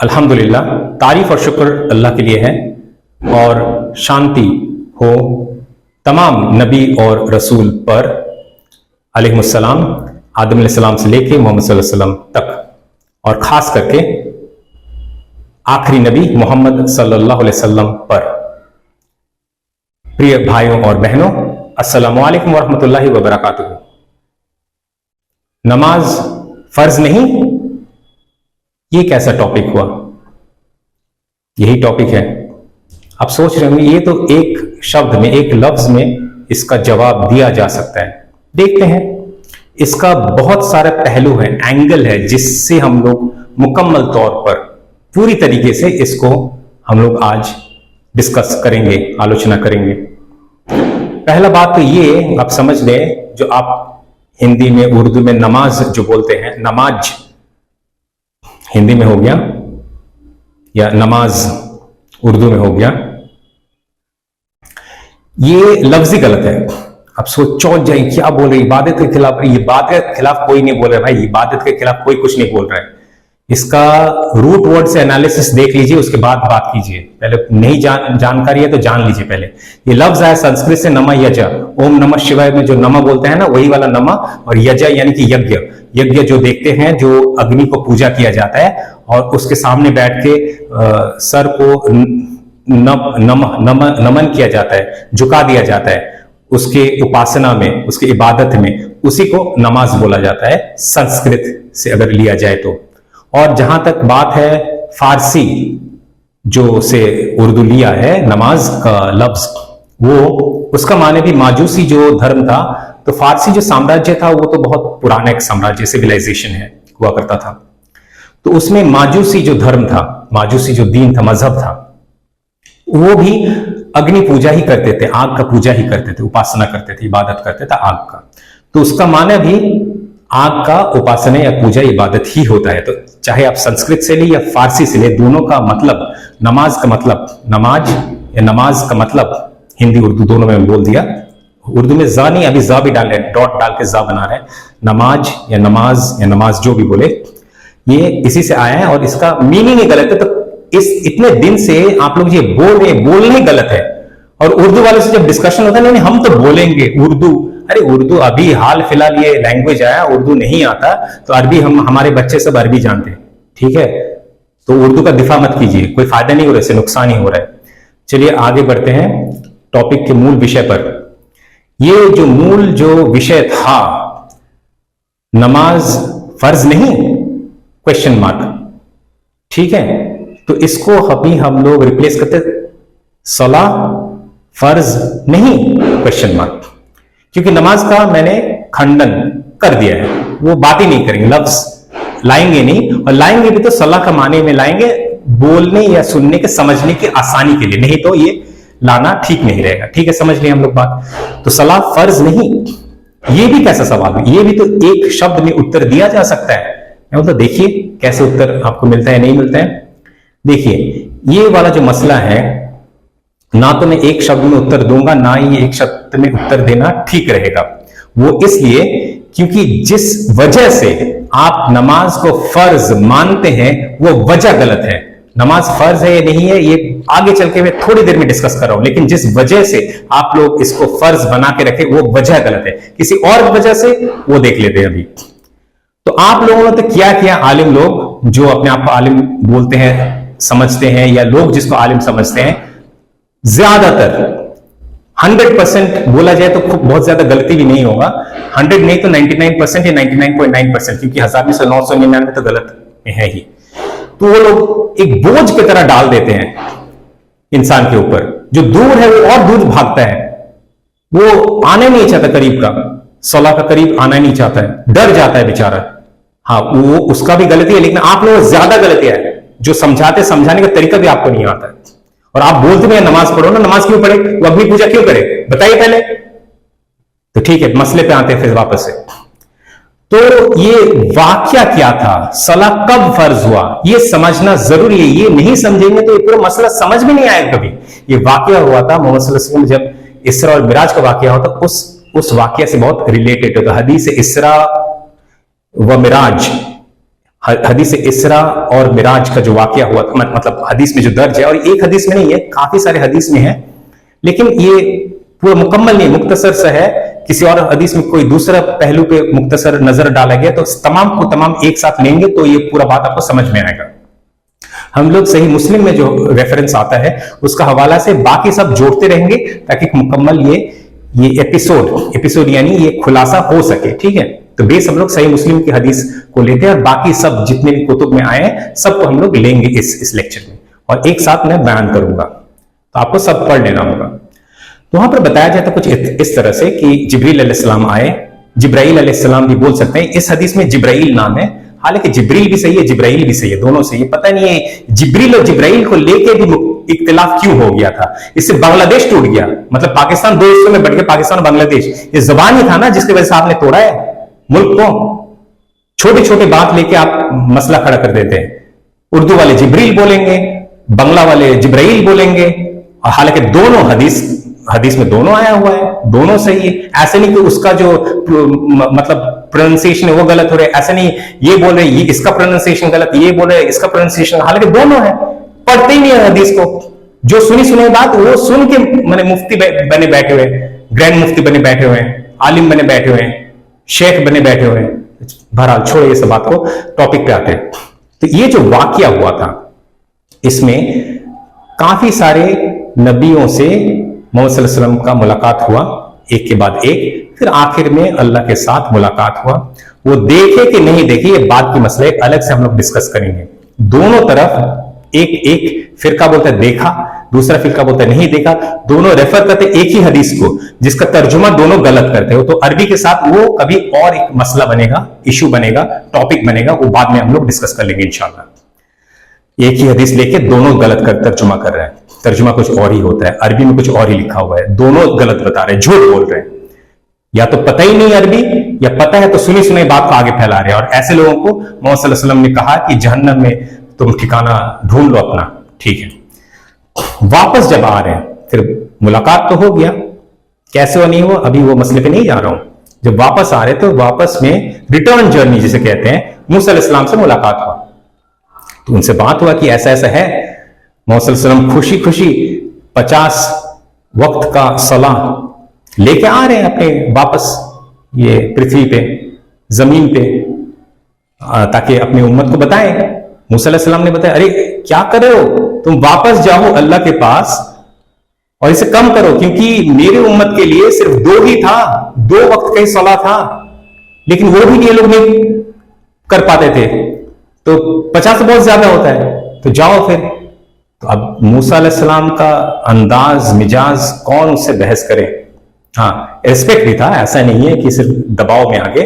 अल्हम्दुलिल्लाह, तारीफ और शुक्र अल्लाह के लिए है और शांति हो तमाम नबी और रसूल पर अलैहिस्सलाम, आदम अलैहिस्सलाम से लेके मोहम्मद सल्लल्लाहु अलैहि वसल्लम तक और खास करके आखिरी नबी मोहम्मद सल्लल्लाहु अलैहि वसल्लम पर। प्रिय भाइयों और बहनों, अस्सलामु अलैकुम वरहमतुल्लाहि वबरकातुहू। नमाज फर्ज नहीं, ये कैसा टॉपिक हुआ? यही टॉपिक है। आप सोच रहे होंगे ये तो एक शब्द में, एक लफ्ज में इसका जवाब दिया जा सकता है। देखते हैं, इसका बहुत सारे पहलू है, एंगल है, जिससे हम लोग मुकम्मल तौर पर पूरी तरीके से इसको हम लोग आज डिस्कस करेंगे, आलोचना करेंगे। पहला बात तो ये आप समझ लें, जो आप हिंदी में उर्दू में नमाज जो बोलते हैं, नमाज हिंदी में हो गया या नमाज उर्दू में हो गया, ये लफ्जी गलत है। आप चौंक जाए, क्या बोल रहे, इबादत के खिलाफ? इबादत के खिलाफ कोई नहीं बोल रहा है भाई, इबादत के खिलाफ कोई कुछ नहीं बोल रहा है। इसका रूट वर्ड से एनालिसिस देख लीजिए, उसके बाद बात कीजिए। पहले नहीं जानकारी है तो जान लीजिए। पहले ये लफ्ज आया संस्कृत से नमा यजा, ओम नमः शिवाय में जो नमा बोलते हैं ना, वही वाला नमा, और यजा यानी कि यज्ञ। यज्ञ जो देखते हैं, जो अग्नि को पूजा किया जाता है और उसके सामने बैठ के सर को नमन किया जाता है, झुका दिया जाता है, उसके उपासना में, उसकी इबादत में, उसी को नमाज बोला जाता है संस्कृत से अगर लिया जाए तो। और जहां तक बात है फारसी जो से उर्दू लिया है नमाज का लफ्ज, वो उसका माने भी माजूसी जो धर्म था, तो फारसी जो साम्राज्य था वो तो बहुत पुराना एक साम्राज्य, सिविलाइजेशन है, हुआ करता था। तो उसमें माजूसी जो धर्म था, माजूसी जो दीन था, मजहब था, वो भी अग्नि पूजा ही करते थे, आग का पूजा ही करते थे, उपासना करते थे, इबादत करते थे आग का। तो उसका माने भी आग का उपासना या पूजा इबादत ही होता है। तो चाहे आप संस्कृत से ले या फारसी से ले, दोनों का मतलब, नमाज का मतलब, नमाज या नमाज का मतलब हिंदी उर्दू दोनों में बोल दिया। उर्दू में जा नहीं, अभी जा भी डाल रहे हैं, डॉट डाल के जा बना रहे हैं। नमाज या नमाज जो भी बोले, ये इसी से आया है और इसका मीनिंग ही गलत है। तो इस इतने दिन से आप लोग ये बोलने गलत है। और उर्दू वालों से जब डिस्कशन होता है, नहीं हम तो बोलेंगे उर्दू। अरे उर्दू अभी हाल फिलहाल ये लैंग्वेज आया, उर्दू नहीं आता, तो अरबी हमारे बच्चे सब अरबी जानते हैं, ठीक है? तो उर्दू का दिफा मत कीजिए, कोई फायदा नहीं हो रहा है, इससे नुकसान ही हो रहा है। चलिए आगे बढ़ते हैं टॉपिक के मूल विषय पर। ये जो मूल जो विषय था, नमाज फर्ज नहीं, क्वेश्चन मार्क, ठीक है? तो इसको अभी हम लोग रिप्लेस करते, सला फर्ज नहीं, क्वेश्चन मार्क। क्योंकि नमाज का मैंने खंडन कर दिया है, वो बात ही नहीं करेंगे, लफ्ज लाएंगे नहीं, और लाएंगे भी तो सलाह का माने में लाएंगे, बोलने या सुनने के समझने की आसानी के लिए, नहीं तो ये लाना ठीक नहीं रहेगा। ठीक है, समझ लिए हम लोग बात? तो सलाह फर्ज नहीं, ये भी कैसा सवाल है? ये भी तो एक शब्द में उत्तर दिया जा सकता है। मतलब देखिए कैसे उत्तर आपको मिलता है, नहीं मिलता है। देखिए ये वाला जो मसला है, ना तो मैं एक शब्द में उत्तर दूंगा, ना ही एक शब्द में उत्तर देना ठीक रहेगा। वो इसलिए क्योंकि जिस वजह से आप नमाज को फर्ज मानते हैं, वो वजह गलत है। नमाज फर्ज है या नहीं है, ये आगे चल के मैं थोड़ी देर में डिस्कस कर रहा हूं, लेकिन जिस वजह से आप लोग इसको फर्ज बना के रखे, वो वजह गलत है। किसी और वजह से वो देख लेते हैं अभी। तो आप लोगों ने तो क्या किया, आलिम लोग जो अपने आप को आलिम बोलते हैं, समझते हैं, या लोग जिसको आलिम समझते हैं, ज्यादातर 100% बोला जाए तो खूब बहुत ज्यादा गलती भी नहीं होगा, 100 नहीं तो 99% या 99.9%, क्योंकि 1000 में से 999 तो गलत में है ही। तो वो लोग एक बोझ की तरह डाल देते हैं इंसान के ऊपर। जो दूर है वो और दूर भागता है, वो आने नहीं चाहता करीब का, सलाह का करीब आना नहीं चाहता है, डर जाता है बेचारा। हाँ, वो उसका भी गलती है, लेकिन आप लोग ज्यादा गलतियां है, जो समझाने का तरीका भी आपको नहीं आता है। और आप बोलते हैं नमाज पढ़ो ना, नमाज क्यों पढ़े, वो अग्नि पूजा क्यों करे, बताइए पहले। तो ठीक है, मसले पे आते हैं फिर वापस से। तो ये वाकया क्या था, सलाह कब फर्ज हुआ, ये समझना जरूरी है। ये नहीं समझेंगे तो ये पूरा मसला समझ में नहीं आएगा कभी। ये वाकया हुआ था मोहम्मद सल्लल्लाहु अलैहि वसल्लम जब इसरा और मिराज का वाकया होता, उस वाकया से बहुत रिलेटेड होता। हदीस इसरा व मिराज हदीस इसरा और मिराज का जो वाकया हुआ था, मतलब हदीस में जो दर्ज है, और एक हदीस में नहीं है, काफी सारे हदीस में है, लेकिन ये पूरा मुकम्मल नहीं, मुख्तसर सा है। किसी और हदीस में कोई दूसरा पहलू पे मुख्तसर नजर डाला गया, तो तमाम को तमाम एक साथ लेंगे तो ये पूरा बात आपको समझ में आएगा। हम लोग सही मुस्लिम में जो रेफरेंस आता है उसका हवाला से बाकी सब जोड़ते रहेंगे, ताकि मुकम्मल ये एपिसोड यानी ये खुलासा हो सके, ठीक है। तो बेस हम लोग सही मुस्लिम की हदीस को लेते हैं, और बाकी सब जितने भी कुतुब में आए हैं सबको हम लोग लेंगे इस लेक्चर में, और एक साथ मैं बयान करूंगा, तो आपको सब पढ़ लेना होगा। तो वहां पर बताया जाता कुछ इस तरह से कि जिब्रील अलैहिस्सलाम आए, जिब्राइल अलैहिस्सलाम भी बोल सकते हैं, इस हदीस में जिब्राइल नाम है, हालांकि जिब्रील भी सही है, जिब्राइल भी सही है, दोनों सही है। पता नहीं है जिब्रील और जिब्राइल को लेके भी इख्तिलाफ क्यों हो गया था, इससे बांग्लादेश टूट गया, मतलब पाकिस्तान दो हिस्सों में बढ़ गया, पाकिस्तान और बांग्लादेश। ये जबान ही था ना जिसकी वजह से आपने तोड़ा है मुल्क को, छोटे छोटे बात लेके आप मसला खड़ा कर देते हैं। उर्दू वाले जिब्रील बोलेंगे, बंगला वाले जिब्राइल बोलेंगे, और हालांकि दोनों हदीस में दोनों आया हुआ है, दोनों सही है। ऐसे नहीं कि उसका जो मतलब प्रोनाउंसिएशन है वो गलत हो रहा है, ऐसा नहीं ये बोल रहे ये इसका प्रोनाउंसिएशन गलत, ये बोल रहे इसका प्रोनाउंसिएशन, हालांकि दोनों है। पढ़ते ही नहीं है हदीस को, जो सुनी बात वो सुन के मैंने मुफ्ती बने बैठे हुए, ग्रैंड मुफ्ती बने बैठे हुए हैं, आलिम बने बैठे हुए हैं, शेख बने बैठे हुए हैं। बहरहाल छोड़ो ये सब बात को, टॉपिक पे आते हैं। तो ये जो वाकया हुआ था, इसमें काफी सारे नबियों से मोहम्मद सल्लल्लाहु अलैहि वसल्लम का मुलाकात हुआ, एक के बाद एक, फिर आखिर में अल्लाह के साथ मुलाकात हुआ। वो देखे कि नहीं देखे ये बात की मसले अलग से हम लोग डिस्कस करेंगे। दोनों तरफ एक फिरका बोलता है देखा, दूसरा फिरका बोलता है नहीं देखा, दोनों रेफर करते एक ही हदीस को, जिसका तर्जुमा दोनों गलत करते हो। तो अरबी के साथ वो कभी और एक मसला बनेगा, इशू बनेगा, टॉपिक बनेगा, वो बाद में हम लोग डिस्कस कर लेंगे इंशाल्लाह। एक ही हदीस लेके दोनों गलत कर तर्जुमा कर रहे हैं, तर्जुमा कुछ और ही होता है, अरबी में कुछ और ही लिखा हुआ है, दोनों गलत बता रहे हैं, झूठ बोल रहे हैं, या तो पता ही नहीं अरबी, या पता है तो सुनी सुनी बात को आगे फैला रहे हैं। और ऐसे लोगों को मोहम्मद सल्लल्लाहु अलैहि वसल्लम ने कहा कि जहन्नम में तुम ठिकाना ढूंढ लो अपना, ठीक है। वापस जब आ रहे हैं, फिर मुलाकात तो हो गया, कैसे वो नहीं हुआ अभी वो मसले पे नहीं जा रहा हूं। जब वापस आ रहे तो वापस में रिटर्न जर्नी जिसे कहते हैं, मूसा अलैहिस्सलाम से मुलाकात हुआ, तो उनसे बात हुआ कि ऐसा ऐसा है। मोहम्मद सल्लल्लाहु अलैहि वसल्लम खुशी खुशी 50 वक्त का सलाह लेके आ रहे हैं अपने वापस ये पृथ्वी पे, जमीन पे, ताकि अपनी उम्मत को बताएं। मूसा अलैहि सलाम ने बताया, अरे क्या कर रहे हो तुम, वापस जाओ अल्लाह के पास और इसे कम करो, क्योंकि मेरी उम्मत के लिए सिर्फ 2 ही था, 2 वक्त का ही सलाह था, लेकिन वो भी ये लोग नहीं कर पाते थे, तो 50 तो बहुत ज्यादा होता है, तो जाओ फिर। तो अब मूसा अलैहि सलाम का अंदाज मिजाज कौन उससे बहस करे। हाँ, रिस्पेक्ट भी था, ऐसा नहीं है कि सिर्फ दबाव में आगे।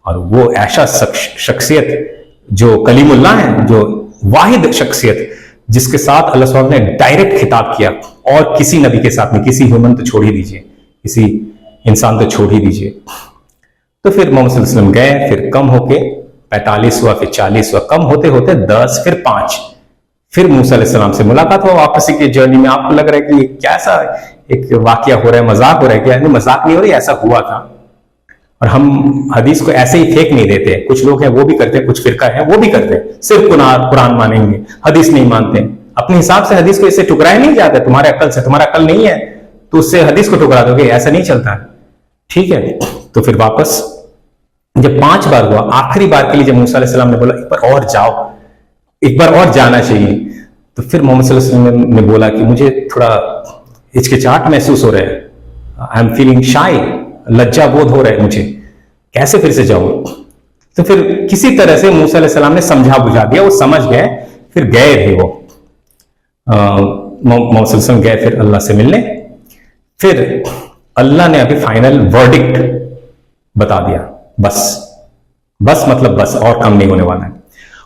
और वो ऐसा शख्सियत जो कलीमुल्लाह है, जो वाहिद शख्सियत जिसके साथ अल्लाह सुब्हानहू ने डायरेक्ट खिताब किया, और किसी नबी के साथ नहीं, किसी ह्यूमन तो छोड़ ही दीजिए, किसी इंसान तो छोड़ ही दीजिए। तो फिर मोहम्मद सल्लल्लाहु अलैहि वसल्लम गए, फिर कम होके 45 हुआ, फिर 40 हुआ, कम होते होते 10, फिर 5, फिर मूसा अलैहिस्सलाम से मुलाकात हुआ वापस की जर्नी में। आपको लग रहा है कि कैसा एक वाकया हो रहा है, मजाक हो रहा है क्या? नहीं, मजाक नहीं हो रही, ऐसा हुआ था। और हम हदीस को ऐसे ही फेंक नहीं देते, कुछ लोग हैं वो भी करते हैं, कुछ फिरका है वो भी करते हैं, सिर्फ कुरान मानेंगे, हदीस नहीं मानते। अपने हिसाब से हदीस को इससे ठुकराया नहीं जाता, तुम्हारे अकल से, तुम्हारा अकल नहीं है तो उससे हदीस को ठुकरा दोगे, ऐसा नहीं चलता, ठीक है। तो फिर वापस जब 5 बार हुआ, आखिरी बार के लिए जब मूसा अलैहिस्सलाम ने बोला एक बार और जाओ, एक बार और जाना चाहिए, तो फिर मोहम्मद सल्लल्लाहु अलैहि वसल्लम ने बोला कि मुझे थोड़ा हिचकिचाहट महसूस हो रहा है, आई एम फीलिंग शाई, लज्जा बोध हो रहा है मुझे, कैसे फिर से जाऊं। तो फिर किसी तरह से मूसा अलैहि सलाम ने समझा बुझा दिया, वो समझ गए, फिर गए भी वो मोहम्मद सल्लल्लाहु अलैहि वसल्लम गए फिर अल्लाह से मिलने। फिर अल्लाह ने अभी फाइनल वर्डिक्ट बता दिया, बस मतलब बस, और काम नहीं होने वाला है।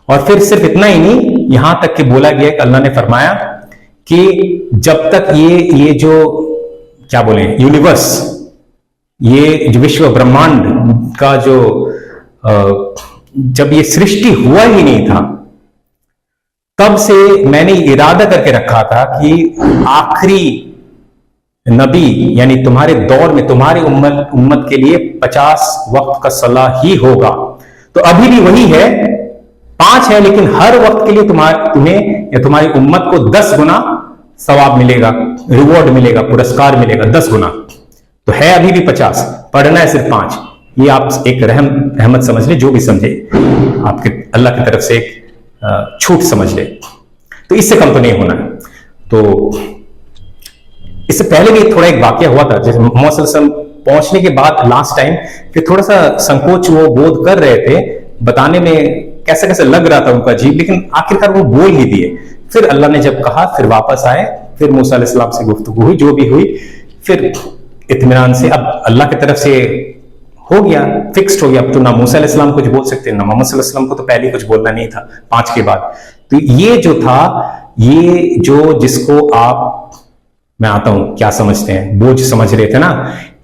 और फिर सिर्फ इतना ही नहीं, यहां तक कि बोला गया कि अल्लाह ने फरमाया कि जब तक ये जो क्या बोले यूनिवर्स, ये जो विश्व ब्रह्मांड का जो जब ये सृष्टि हुआ ही नहीं था, तब से मैंने इरादा करके रखा था कि आखिरी नबी यानी तुम्हारे दौर में तुम्हारी उम्मत के लिए 50 वक्त का सलाह ही होगा। तो अभी भी वही है, 5 है, लेकिन हर वक्त के लिए तुम्हें या तुम्हारी उम्मत को 10 गुना सवाब मिलेगा, रिवॉर्ड मिलेगा, पुरस्कार मिलेगा 10 गुना। तो है अभी भी 50, पढ़ना है सिर्फ 5। ये आप एक रहमत समझ ले, जो भी समझे आपके अल्लाह की तरफ से एक छूट समझ ले, तो इससे कम तो नहीं होना है। तो इससे पहले भी थोड़ा एक वाकया हुआ था, जैसे मोहम्मद सल्लल्लाहु अलैहि वसल्लम पहुंचने के बाद लास्ट टाइम फिर थोड़ा सा संकोच वो बोध कर रहे थे, बताने में कैसा कैसा लग रहा था उनका अजीब, लेकिन आखिरकार वो बोल ही दिए। फिर अल्लाह ने जब कहा, फिर वापस आए, फिर मूसा अलैहिस्सलाम से गुफ्तगू हुई, जो भी हुई, फिर इत्मीनान से अब अल्लाह की तरफ से हो गया, फिक्स्ड हो गया। अब तो ना मूसा अलैहिस्सलाम कुछ बोल सकते हैं, ना मोहम्मद सल्लल्लाहु अलैहि वसल्लम को तो पहले कुछ बोलना नहीं था 5 के बाद। तो ये जो था, ये जो जिसको आप, मैं आता हूं, क्या समझते हैं, बोझ समझ रहे थे ना,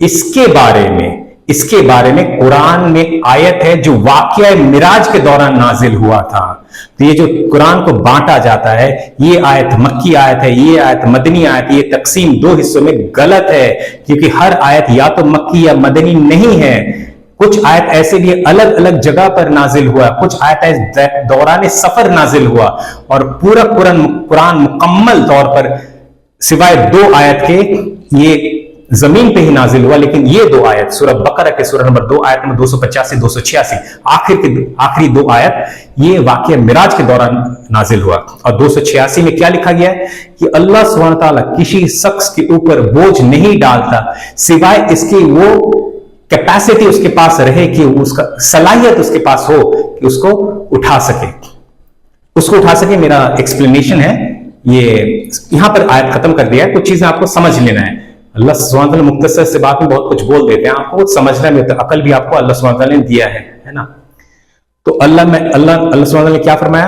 इसके बारे में कुरान में आयत है जो वाकया मिराज के दौरान नाजिल हुआ था। तो ये जो कुरान को बांटा जाता है, ये आयत मक्की आयत है, ये आयत मदनी आयत, ये तकसीम 2 हिस्सों में गलत है, क्योंकि हर आयत या तो मक्की या मदनी नहीं है। कुछ आयत ऐसे भी अलग अलग जगह पर नाजिल हुआ, कुछ आयत दौरान सफर नाजिल हुआ, और पूरा कुरान मुकम्मल तौर पर सिवाय 2 आयत के ये जमीन पे ही नाजिल हुआ। लेकिन ये 2 आयत, सूरह बकरा के सूरह नंबर 2 आयत में 285 286 आखिरी 2 आयत, ये वाकया मिराज के दौरान नाजिल हुआ। और 286 में क्या लिखा गया है कि अल्लाह सुब्हानहू तआला किसी शख्स के ऊपर बोझ नहीं डालता सिवाय इसकी वो कैपेसिटी उसके पास रहे, कि उसका सलाहियत उसके पास हो कि उसको उठा सके। मेरा एक्सप्लेनेशन है, ये यहां पर आयत खत्म कर दिया है, कुछ चीजें आपको समझ लेना है। अल्लाह सुब्हानहू तआला मुख्तसर से बात में बहुत कुछ बोल देते हैं, आपको कुछ समझना में होता है, अकल भी आपको अल्लाह सुब्हानहू तआला ने दिया है ना। तो अल्लाह सुब्हानहू तआला ने क्या फरमाया,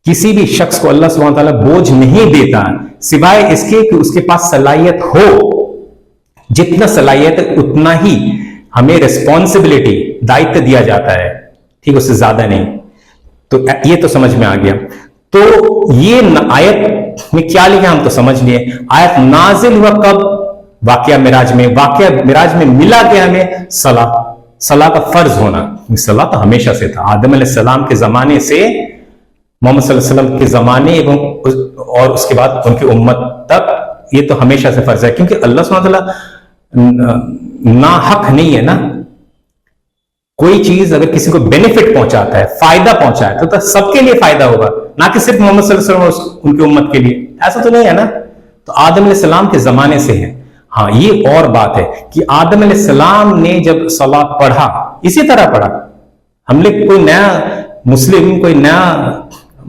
किसी भी शख्स को अल्लाह सुब्हानहू तआला बोझ नहीं देता सिवाय इसके कि उसके पास सलाहियत हो। जितना सलाहियत है उतना ही हमें रिस्पॉन्सिबिलिटी, दायित्व दिया जाता है, ठीक, उससे ज्यादा नहीं। तो ये तो समझ में आ गया। तो ये आयत में क्या लिखा हम तो समझ लिए। आयत नाजिल हुआ कब? वाकया मिराज में। वाकया मिराज में मिला क्या हमें? सलाह का फर्ज होना। सलाह तो हमेशा से था, आदम अलैहिस्सलाम के जमाने से मोहम्मद सल्लल्लाहु अलैहि वसल्लम के जमाने और उसके बाद उनकी उम्मत तक ये तो हमेशा से फर्ज है, क्योंकि अल्लाह सुब्हानहू तआला ना हक नहीं है ना। कोई चीज अगर किसी को बेनिफिट पहुंचाता है, फायदा पहुंचाए, तो सबके लिए फायदा होगा, ना कि सिर्फ मोहम्मद सल्लल्लाहु अलैहि वसल्लम उनकी उम्मत के लिए। ऐसा तो नहीं है ना। तो आदम अलैहिस्सलाम के जमाने से है। हाँ, ये और बात है कि आदम अलैहिस्सलाम ने जब सलात पढ़ा, इसी तरह पढ़ा। हमने कोई नया मुस्लिम, कोई नया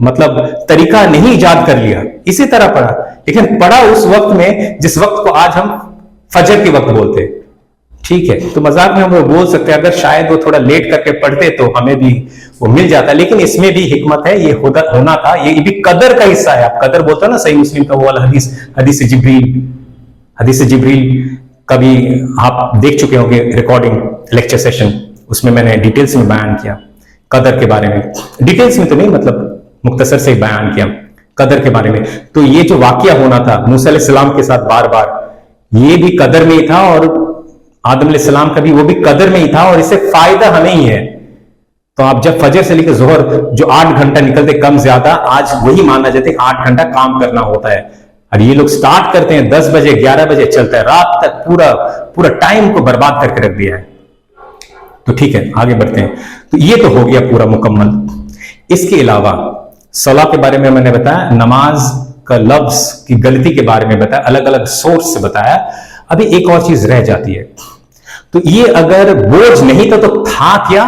मतलब तरीका नहीं इजाद कर लिया, इसी तरह पढ़ा, लेकिन पढ़ा उस वक्त में जिस वक्त को आज हम फजर के वक्त बोलते हैं। ठीक है, तो मजाक में हम वो बोल सकते हैं, अगर शायद वो थोड़ा लेट करके पढ़ते तो हमें भी वो मिल जाता, लेकिन इसमें भी हिकमत है, ये होना था, ये भी कदर का हिस्सा है। आप कदर बोलते हो ना, सही मुस्लिम का वो वाला हदीस जिब्रील कभी आप देख चुके होंगे, रिकॉर्डिंग लेक्चर सेशन, उसमें मैंने डिटेल्स में बयान किया कदर के बारे में। डिटेल्स में तो नहीं, मतलब मुख्तसर से बयान किया कदर के बारे में। तो ये जो वाकया होना था मूसा अलैहिस्सलाम के साथ बार बार, ये भी कदर में ही था, और आदम अलैहिस्सलाम का भी वो भी कदर में ही था, और इससे फायदा हमें ही है। तो आप जब फजर से लेकर जोहर जो 8 घंटा निकलते कम ज्यादा, आज वही माना जाता है 8 घंटा काम करना होता है। और ये लोग स्टार्ट करते हैं 10 बजे 11 बजे, चलता है रात तक, पूरा टाइम को बर्बाद करके रख दिया है। तो ठीक है, आगे बढ़ते हैं। तो ये तो हो गया पूरा मुकम्मल। इसके अलावा सलाह के बारे में मैंने बताया, नमाज का लफ्ज की गलती के बारे में बताया, अलग अलग सोर्स से बताया। अभी एक और चीज रह जाती है। तो ये अगर बोझ नहीं था तो था क्या?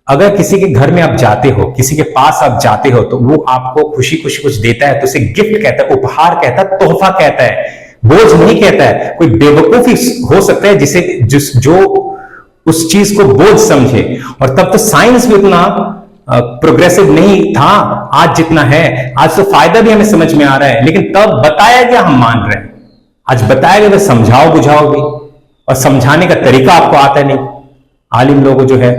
अगर किसी के घर में आप जाते हो, किसी के पास आप जाते हो, तो वो आपको खुशी खुशी कुछ देता है, तो उसे गिफ्ट कहता है, उपहार कहता है, तोहफा कहता है, बोझ नहीं कहता है। कोई बेवकूफी हो सकता है जो उस चीज को बोझ समझे। और तब तो साइंस भी उतना प्रोग्रेसिव नहीं था आज जितना है। आज तो फायदा भी हमें समझ में आ रहा है, लेकिन तब बताया गया, हम मान रहे हैं। आज बताया गया तो समझाओ बुझाओ भी, और समझाने का तरीका आपको आता नहीं। आलिम लोगों जो है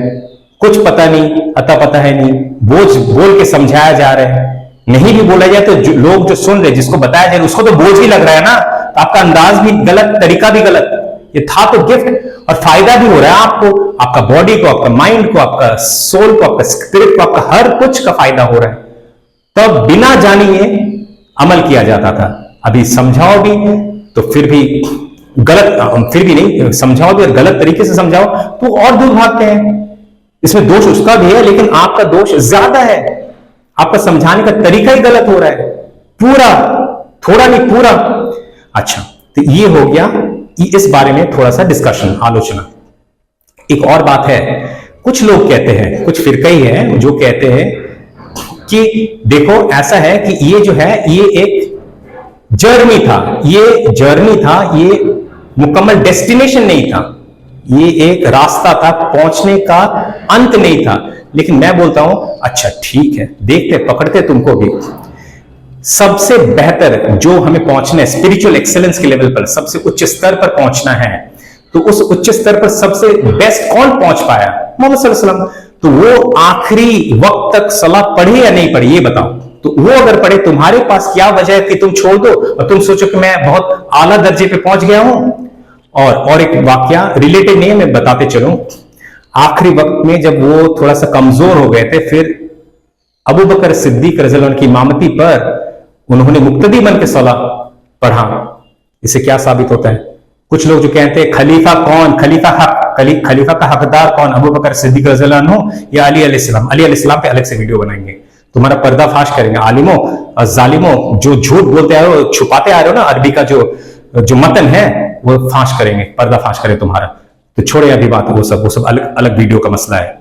कुछ पता नहीं, अता पता है नहीं, बोझ बोल के समझाया जा रहा है। नहीं भी बोला जाए तो लोग जो सुन रहे, जिसको बताया जाए उसको तो बोझ ही लग रहा है ना। तो आपका अंदाज भी गलत, तरीका भी गलत। ये था तो गिफ्ट, और फायदा भी हो रहा है आपको, आपका बॉडी को, आपका माइंड को, आपका सोल को, आपका स्पिरिट को, आपका हर कुछ का फायदा हो रहा है। तब बिना जाने ये अमल किया जाता था। अभी समझाओ भी तो फिर भी गलत, फिर भी नहीं समझाओ भी और गलत तरीके से समझाओ तो और दूर भागते हैं। इसमें दोष उसका भी है, लेकिन आपका दोष ज्यादा है, आपका समझाने का तरीका ही गलत हो रहा है, पूरा, थोड़ा नहीं पूरा। अच्छा, तो ये हो गया इस बारे में थोड़ा सा डिस्कशन, आलोचना। एक और बात है, कुछ लोग कहते हैं, कुछ फिरका ही है जो कहते हैं कि देखो ऐसा है कि ये जो है ये एक जर्नी था, ये जर्नी था, ये मुकम्मल डेस्टिनेशन नहीं था, ये एक रास्ता था, पहुंचने का अंत नहीं था। लेकिन मैं बोलता हूं अच्छा ठीक है, देखते पकड़ते तुमको भी। सबसे बेहतर जो हमें पहुंचना है स्पिरिचुअल एक्सेलेंस के लेवल पर, सबसे उच्च स्तर पर पहुंचना है, तो उस उच्च स्तर पर सबसे बेस्ट कौन पहुंच पाया? मोहम्मद सल्लल्लाहु अलैहि वसल्लम। तो वो आखिरी वक्त तक सलाह पढ़े या नहीं पढ़े ये बताओ। तो वो अगर पढ़े, तुम्हारे पास क्या वजह है कि तुम छोड़ दो और तुम सोचो कि मैं बहुत आला दर्जे पे पहुंच गया हूं। और एक वाकया रिलेटेड नहीं है, मैं बताते चलूं। आखिरी वक्त में जब वो थोड़ा सा कमजोर हो गए थे, फिर अबू बकर सिद्दीक रज़ियल्लाहु अन्हु की इमामती पर उन्होंने मुक्तदी बन के सलाह पढ़ा। इससे क्या साबित होता है? कुछ लोग जो कहते हैं खलीफा कौन, खलीफा का हकदार कौन, अबू बकर सिद्दीक रज़ियल्लाहु अन्हु या अली अलैहिस्सलाम? अली अलैहिस्सलाम पे अलग से वीडियो बनाएंगे, तुम्हारा पर्दाफाश करेंगे। आलिमों और जालिमों जो झूठ बोलते आ रहे हो, छुपाते आ रहे हो ना, अरबी का जो मतन है वो फांस करेंगे, पर्दाफाश करें तुम्हारा। तो छोड़े अभी बात, वो सब अलग अलग वीडियो का मसला है।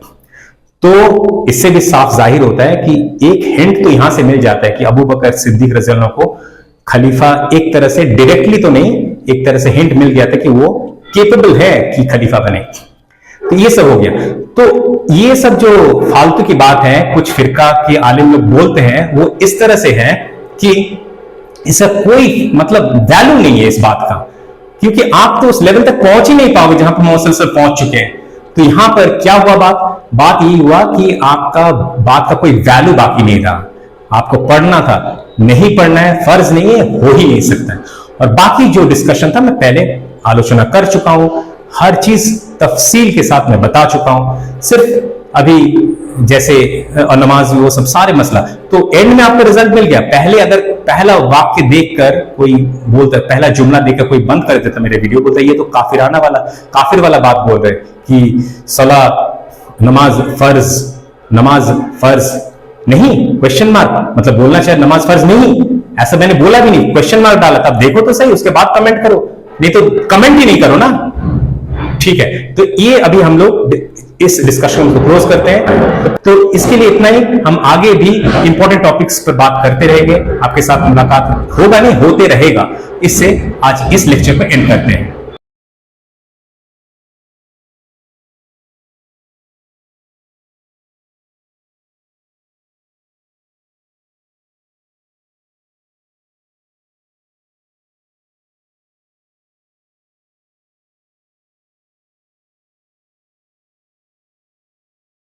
तो इससे भी साफ जाहिर होता है कि एक हिंट तो यहां से मिल जाता है कि अबू बकर सिद्दीक रज़ियल्लाहु अन्हु को खलीफा, एक तरह से डायरेक्टली तो नहीं, एक तरह से हिंट मिल गया था कि वो केपेबल है कि खलीफा बने। तो ये सब हो गया। तो ये सब जो फालतू की बात है, कुछ फिरका के आलिम लोग बोलते हैं, वो इस तरह से है कि इसका कोई मतलब वैल्यू नहीं है इस बात का, क्योंकि आप तो उस लेवल तक पहुंच ही नहीं पाओगे जहां पर मोहम्मद सल्लल्लाहु अलैहि वसल्लम पहुंच चुके हैं। तो यहां पर क्या हुआ, बात यही हुआ कि आपका बात का कोई वैल्यू बाकी नहीं रहा। आपको पढ़ना था, नहीं पढ़ना है, फर्ज नहीं है, हो ही नहीं सकता। और बाकी जो डिस्कशन था मैं पहले आलोचना कर चुका हूं, हर चीज तफसील के साथ मैं बता चुका हूं। सिर्फ अभी जैसे नमाज, वो सब सारे मसला, तो एंड में आपको रिजल्ट मिल गया। पहले अगर पहला वाक्य देखकर कोई बोलता, पहला जुमला देखकर कोई बंद कर देता मेरे वीडियो, बोलता ये तो काफिर वाला बात बोल रहे कि सला नमाज फर्ज नहीं, क्वेश्चन मार्क, मतलब बोलना चाहिए नमाज फर्ज नहीं, ऐसा मैंने बोला भी नहीं, क्वेश्चन मार्क डाला। तब देखो तो सही, उसके बाद कमेंट करो, नहीं तो कमेंट ही नहीं करो ना। ठीक है, तो ये अभी हम लोग इस डिस्कशन को क्लोज करते हैं। तो इसके लिए इतना ही, हम आगे भी इंपॉर्टेंट टॉपिक्स पर बात करते रहेंगे, आपके साथ मुलाकात होगा नहीं, होते रहेगा। इससे आज इस लेक्चर को एंड करते हैं।